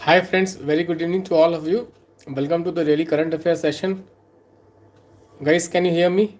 Hi friends, very good evening to all of you. Welcome to the daily current affairs session. Guys, can you hear me?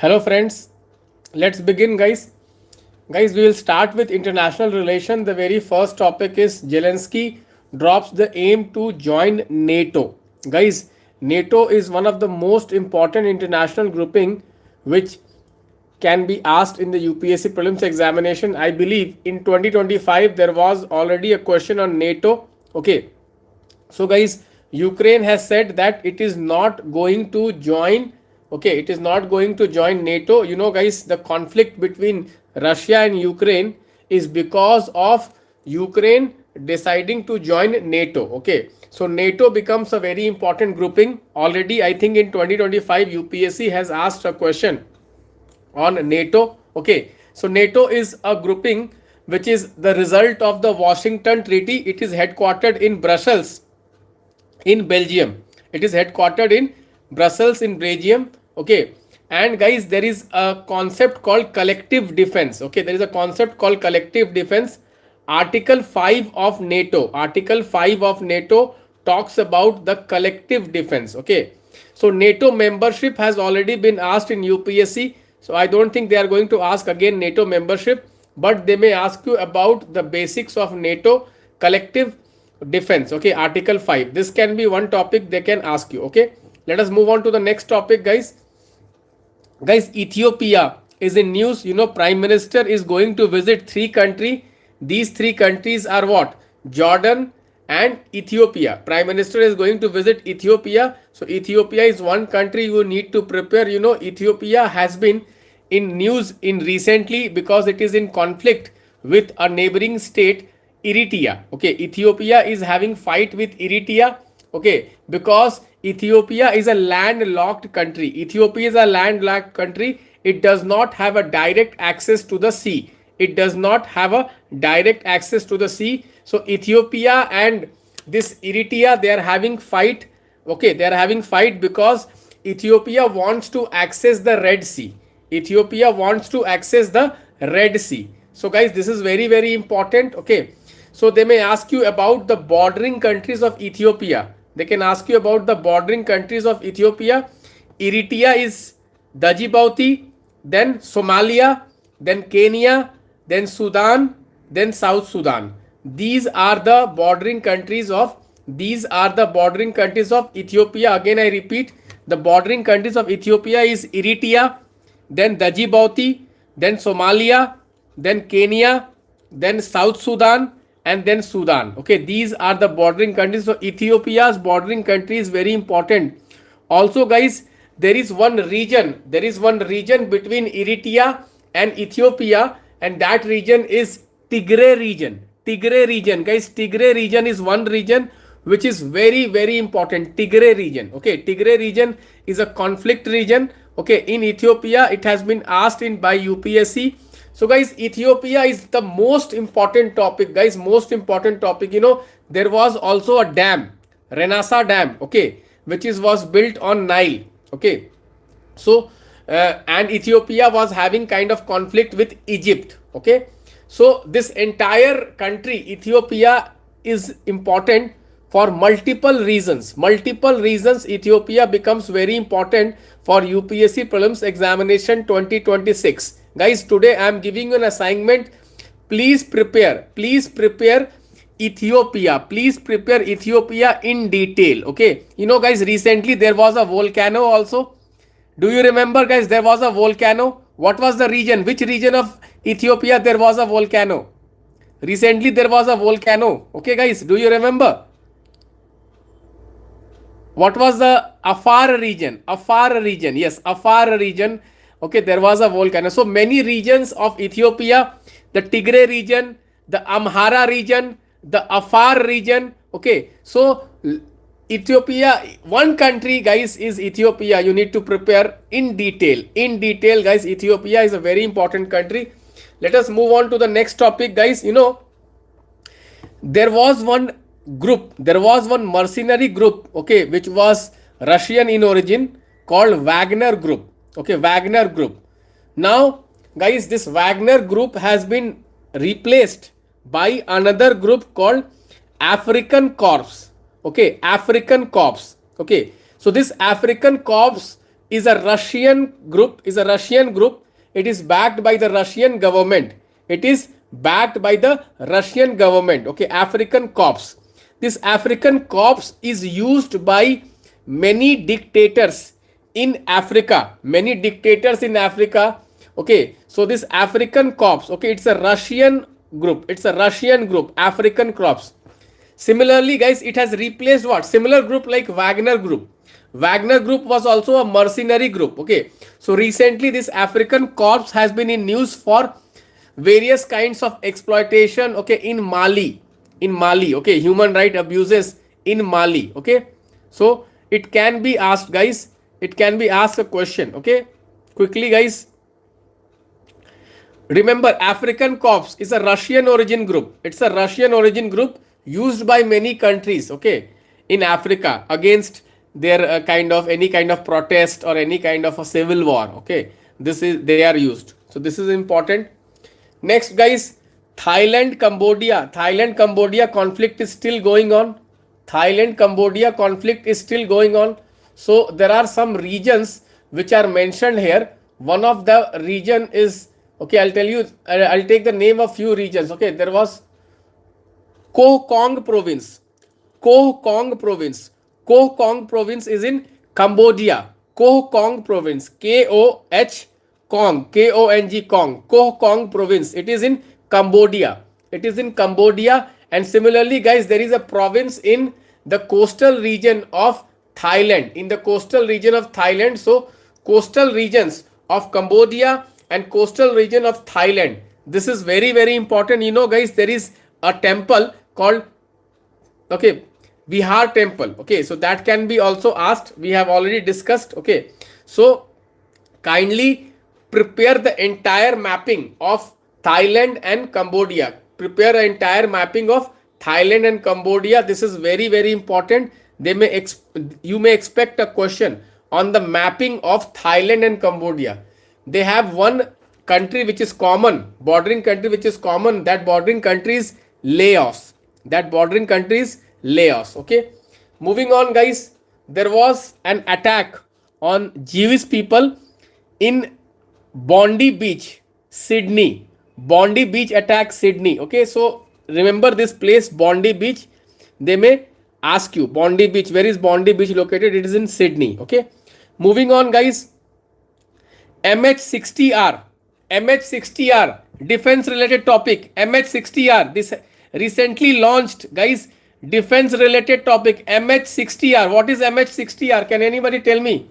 Hello friends. Let's begin guys. Guys, we will start with international relation. The very first topic is Zelensky drops the aim to join NATO. Guys, NATO is one of the most important international grouping which can be asked in the UPSC prelims examination. I believe in 2025 there was already a question on NATO. Okay. So guys, Ukraine has said that it is not going to join. Okay, it is not going to join NATO. You know guys, the conflict between Russia and Ukraine is because of Ukraine deciding to join NATO. Okay, so NATO becomes a very important grouping. Already I think in 2025 UPSC has asked a question on NATO. Okay, so NATO is a grouping which is the result of the Washington Treaty. It is headquartered in Brussels in Belgium. It is headquartered in Brussels in Belgium. Okay. And guys, there is a concept called collective defense. Okay. There is a concept called collective defense. Article 5 of NATO. Article 5 of NATO talks about the collective defense. Okay. So NATO membership has already been asked in UPSC. So I don't think they are going to ask again NATO membership, but they may ask you about the basics of NATO collective defense. Okay, article 5, this can be one topic they can ask you. Okay, let us move on to the next topic guys. Ethiopia is in news. You know, prime minister is going to visit three countries. These three countries are what? Jordan and Ethiopia. Prime minister is going to visit Ethiopia. So Ethiopia is one country you need to prepare. You know, Ethiopia has been in news in recently because it is in conflict with a neighboring state, Eritrea. Okay, Ethiopia is having fight with Eritrea. Okay, because Ethiopia is a landlocked country. Ethiopia is a landlocked country. It does not have a direct access to the sea. It does not have a direct access to the sea. So Ethiopia and this Eritrea, they are having fight. Okay, they are having fight because Ethiopia wants to access the Red Sea. Ethiopia wants to access the Red Sea. So guys, this is very, very important. Okay, so they may ask you about the bordering countries of Ethiopia. They can ask you about the bordering countries of Ethiopia. Eritrea is Djibouti, then Somalia, then Kenya, then Sudan, then South Sudan. These are the bordering countries of Ethiopia. Again, I repeat, the bordering countries of Ethiopia is Eritrea, then Djibouti, then Somalia, then Kenya, then South Sudan, and then Sudan. Okay, these are the bordering countries. So Ethiopia's bordering country is very important. Also guys, there is one region between Eritrea and Ethiopia, and that region is Tigray region. Tigray region guys, Tigray region is one region which is very, very important. Tigray region. Okay, Tigray region is a conflict region. Okay, in Ethiopia it has been asked in by UPSC. So guys, Ethiopia is the most important topic guys, most important topic. You know, there was also a dam, Renassa dam, okay, which was built on Nile. Okay, so and Ethiopia was having kind of conflict with Egypt. Okay, so this entire country Ethiopia is important for multiple reasons. Ethiopia becomes very important for UPSC prelims examination 2026. Guys, today I am giving you an assignment. Please prepare Ethiopia. Please prepare Ethiopia in detail. Okay, you know guys, recently there was a volcano also. Do you remember guys, there was a volcano? What was the region? Which region of Ethiopia there was a volcano? Recently there was a volcano. Okay guys, do you remember? What was the Afar region? Yes, Afar region. Okay, there was a volcano. So many regions of Ethiopia, the Tigray region, the Amhara region, the Afar region. Okay, so Ethiopia, one country guys is Ethiopia. You need to prepare in detail. In detail guys, Ethiopia is a very important country. Let us move on to the next topic guys. There was one group, there was one mercenary group, okay, which was Russian in origin, called Wagner group. Okay, Wagner group. Now guys, this Wagner group has been replaced by another group called African Corps. Okay, African Corps. Okay, so this African Corps is a Russian group, it is backed by the Russian government. It is backed by the Russian government. Okay, African Corps. This African Corps is used by many dictators in Africa. Many dictators in Africa. Okay, so this African Corps, okay, it's a Russian group. It's a Russian group, African Corps. Similarly, guys, it has replaced what? Similar group like Wagner group. Wagner group was also a mercenary group. Okay, so recently this African Corps has been in news for various kinds of exploitation. Okay, in Mali. Okay, human right abuses in Mali. Okay, so it can be asked, guys. It can be asked a question. Okay, quickly, guys. Remember, African Corps is a Russian origin group. It's a Russian origin group used by many countries, okay, in Africa against their any kind of protest or any kind of a civil war. Okay, they are used. So this is important. Next, guys, Thailand Cambodia conflict is still going on. Thailand Cambodia conflict is still going on. So there are some regions which are mentioned here. One of the region is, okay, I'll tell you, I'll take the name of few regions. Okay, there was Koh Kong province. Koh Kong province is in Cambodia. Koh Kong province, K-O-H Kong, K-O-N-G Kong, Koh Kong province. It is in Cambodia. And similarly, guys, there is a province in the coastal region of Thailand. So coastal regions of Cambodia and coastal region of Thailand. This is very, very important. Guys, there is a temple called, okay, Bihar temple. Okay, so that can be also asked. We have already discussed. Okay, so kindly prepare the entire mapping of Thailand and Cambodia. This is very, very important. You may expect a question on the mapping of Thailand and Cambodia. They have one country which is common, bordering country which is common. That bordering country is Laos. Okay, moving on, guys. There was an attack on Jewish people in Bondi Beach, Sydney. Attack, Sydney. Okay, so remember this place, Bondi Beach. They may ask you, Bondi Beach, where is Bondi Beach located? It is in Sydney. Okay, moving on, guys. MH60R, defense related topic. MH60R, this recently launched, guys, defense related topic. MH60R. What is MH60R? Can anybody tell me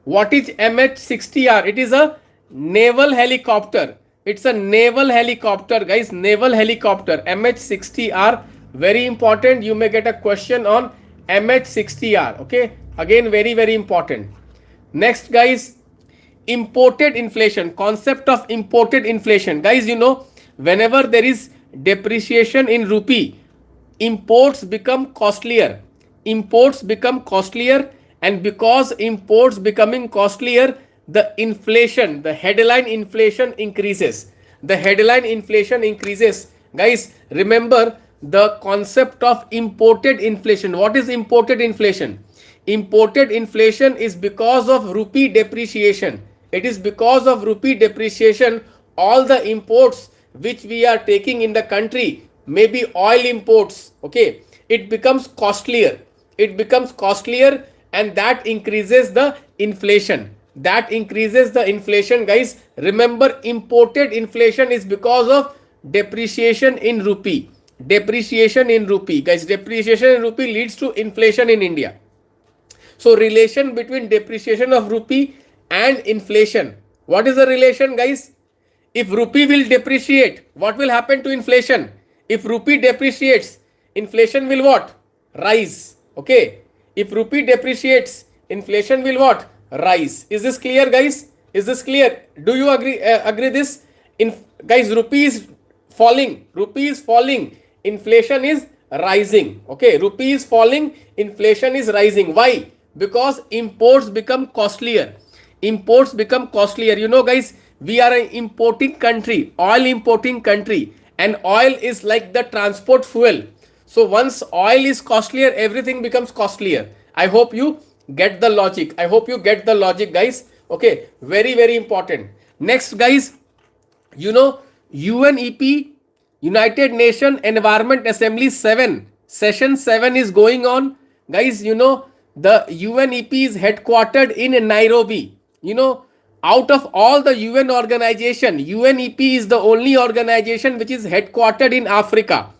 what is MH60R? It is a naval helicopter. It's a naval helicopter, guys. MH60R, very important. You may get a question on MH60R. Okay, again, very, very important. Next, guys, imported inflation. Concept of imported inflation, guys. Whenever there is depreciation in rupee, imports become costlier. And because imports becoming costlier, the headline inflation increases. Guys, remember the concept of imported inflation. What is imported inflation? Imported inflation is because of rupee depreciation. It is because of rupee depreciation, all the imports which we are taking in the country, maybe oil imports, okay, it becomes costlier, and that increases the inflation. Guys. Remember, imported inflation is because of depreciation in rupee. Guys, depreciation in rupee leads to inflation in India. So relation between depreciation of rupee and inflation. What is the relation, guys? If rupee will depreciate, what will happen to inflation? If rupee depreciates, inflation will what? Rise. Okay. If rupee depreciates, inflation will what? Rise. Is this clear, guys? Is this clear? Do you agree this? Guys, rupee is falling. Rupee is falling. Inflation is rising. Okay, rupee is falling. Inflation is rising. Why? Because imports become costlier. Imports become costlier. You know, guys, we are an importing country, oil importing country, and oil is like the transport fuel. So once oil is costlier, everything becomes costlier. I hope you get the logic. I hope you get the logic, guys. Okay, very, very important. Next, guys, you know, UNEP, United Nations Environment Assembly 7, session 7 is going on. Guys, you know, the UNEP is headquartered in Nairobi. You know, out of all the UN organization, UNEP is the only organization which is headquartered in Africa.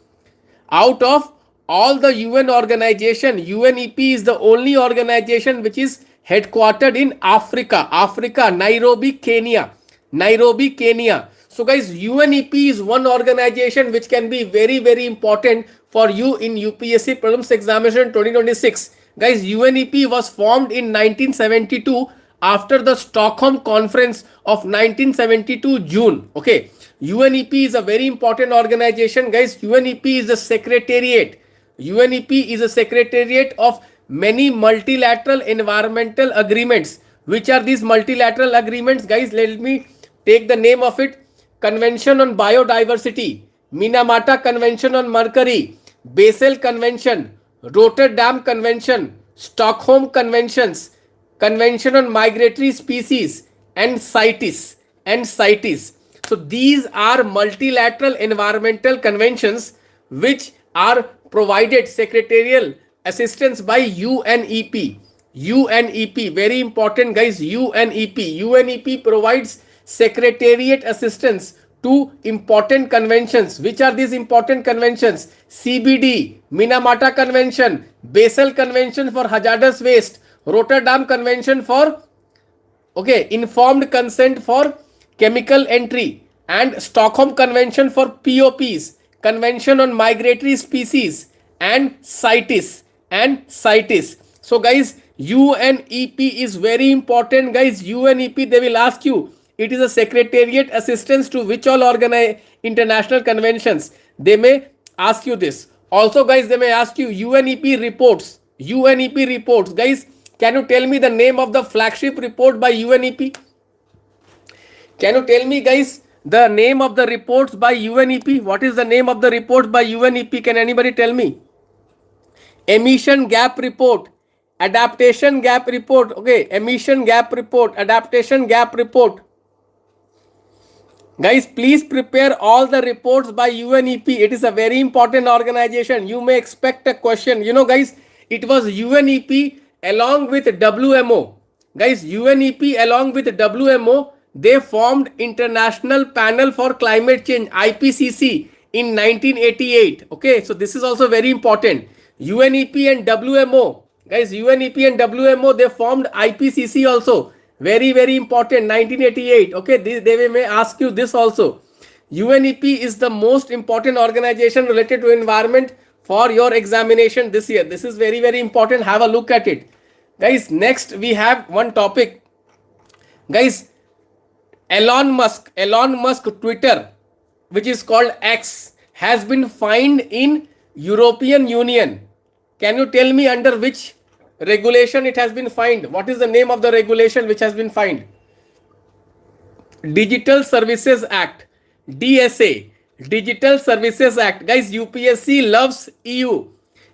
Out of all the UN organization, UNEP is the only organization which is headquartered in Africa. Nairobi, Kenya. Nairobi, Kenya. So guys, UNEP is one organization which can be very, very important for you in UPSC Prelims Examination 2026. Guys, UNEP was formed in 1972 after the Stockholm Conference of 1972 June. Okay, UNEP is a very important organization, guys. UNEP is the secretariat. UNEP is a secretariat of many multilateral environmental agreements. Which are these multilateral agreements, guys? Let me take the name of it. Convention on Biodiversity, Minamata Convention on Mercury, Basel Convention, Rotterdam Convention, Stockholm Conventions, Convention on Migratory Species, and CITES. So these are multilateral environmental conventions which are provided secretarial assistance by UNEP. UNEP, very important, guys. UNEP provides secretariat assistance to important conventions. Which are these important conventions? CBD, Minamata Convention, Basel Convention for hazardous waste, Rotterdam Convention for informed consent for chemical entry, and Stockholm Convention for POPs, Convention on Migratory Species, and CITES. So guys, UNEP is very important, guys. UNEP, they will ask you, it is a secretariat assistance to which all international conventions. They may ask you this. Also, guys, they may ask you UNEP reports. Guys, can you tell me the name of the flagship report by UNEP? Can you tell me, guys, the name of the reports by UNEP? What is the name of the report by UNEP? Can anybody tell me? Emission Gap Report, Adaptation Gap Report. Okay, Emission Gap Report, Adaptation Gap Report. Guys, please prepare all the reports by UNEP. It is a very important organization. You may expect a question. You know, guys, it was UNEP along with WMO. Guys, UNEP along with WMO, they formed International Panel for Climate Change, IPCC, in 1988. Okay, so this is also very important. UNEP and WMO. Guys, UNEP and WMO, they formed IPCC also. Very, very important, 1988. Okay, they may ask you this also. UNEP is the most important organization related to environment for your examination this year. This is very, very important. Have a look at it. Guys, next we have one topic. Guys, Elon Musk Twitter, which is called X, has been fined in European Union. Can you tell me under which regulation it has been fined? What is the name of the regulation which has been fined? Digital Services Act, DSA, Digital Services Act. Guys, UPSC loves EU.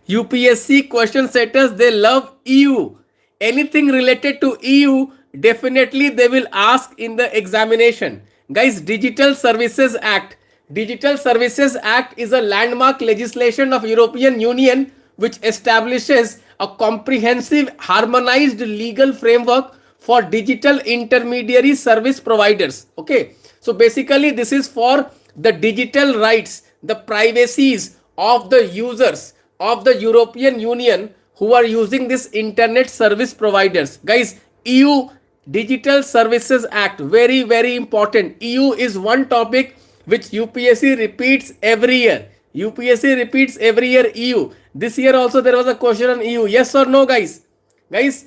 UPSC question setters, they love EU. Anything related to EU, definitely they will ask in the examination. Guys, Digital Services Act. Digital Services Act is a landmark legislation of European Union which establishes a comprehensive harmonized legal framework for digital intermediary service providers. Okay, so basically this is for the digital rights, the privacies of the users of the European Union who are using this internet service providers. Guys, EU Digital Services Act, very, very important. EU is one topic which UPSC repeats every year. UPSC repeats every year EU. This year also there was a question on EU. Yes or no, guys? Guys,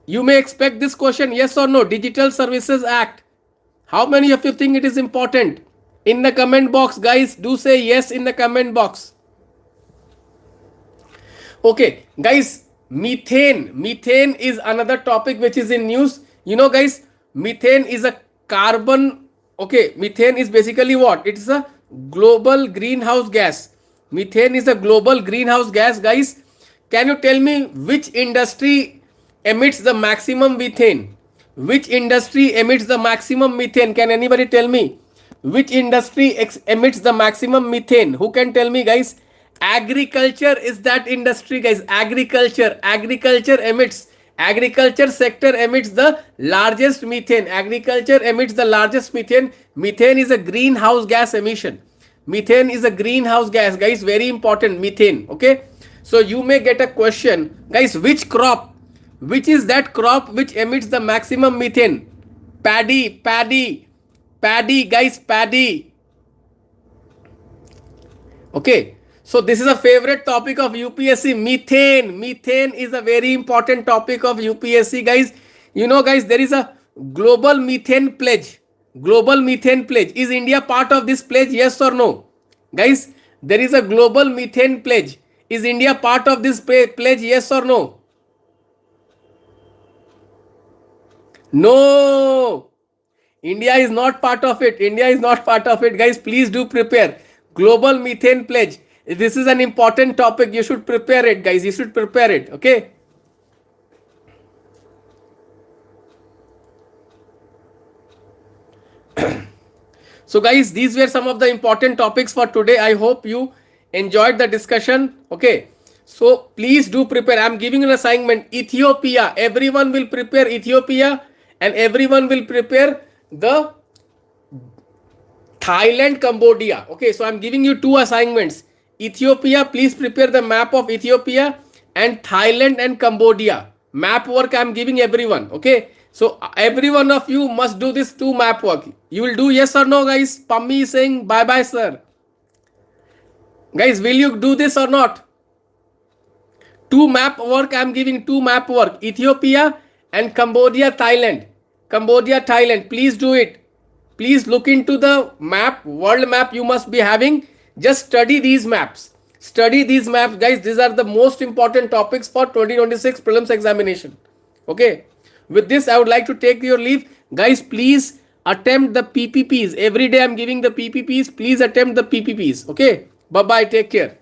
you may expect this question. Yes or no? Digital Services Act. How many of you think it is important? In the comment box, guys, do say yes in the comment box. Okay, guys, methane. Methane is another topic which is in news. You know, guys, methane is a carbon. Okay, methane is basically what? It's a global greenhouse gas. Methane is a global greenhouse gas, guys. Can you tell me which industry emits the maximum methane? Which industry emits the maximum methane? Can anybody tell me? Which industry emits the maximum methane? Who can tell me, guys? Agriculture is that industry, guys. Agriculture emits. Agriculture sector emits the largest methane. Agriculture emits the largest methane. Methane is a greenhouse gas emission. Methane is a greenhouse gas, guys. Very important, methane. Okay. So you may get a question, guys. Which crop? Which is that crop which emits the maximum methane? Paddy, guys. Paddy. Okay. So this is a favorite topic of UPSC, methane. Methane is a very important topic of UPSC, guys. You know, guys, there is a global methane pledge. Global methane pledge. Is India part of this pledge? Yes or no? Guys, there is a global methane pledge. Is India part of this pledge? Yes or no? No. India is not part of it. India is not part of it. Guys, please do prepare. Global methane pledge. This is an important topic. You should prepare it, guys. You should prepare it. Okay. So, guys, these were some of the important topics for today. I hope you enjoyed the discussion. Okay. So, please do prepare. I'm giving an assignment. Ethiopia. Everyone will prepare Ethiopia and everyone will prepare the Thailand, Cambodia. Okay. So, I'm giving you two assignments. Ethiopia, please prepare the map of Ethiopia, and Thailand and Cambodia. Map work I'm giving everyone. Okay. So every one of you must do this two map work. You will do yes or no, guys? Pammi is saying bye bye, sir. Guys, will you do this or not? Two map work I'm giving, two map work. Ethiopia and Cambodia, Thailand. Cambodia, Thailand. Please do it. Please look into the map, world map you must be having. Just study these maps. Study these maps, guys. These are the most important topics for 2026 prelims examination. Okay. With this, I would like to take your leave. Guys, please attempt the PPPs. Every day I'm giving the PPPs. Please attempt the PPPs. Okay. Bye-bye. Take care.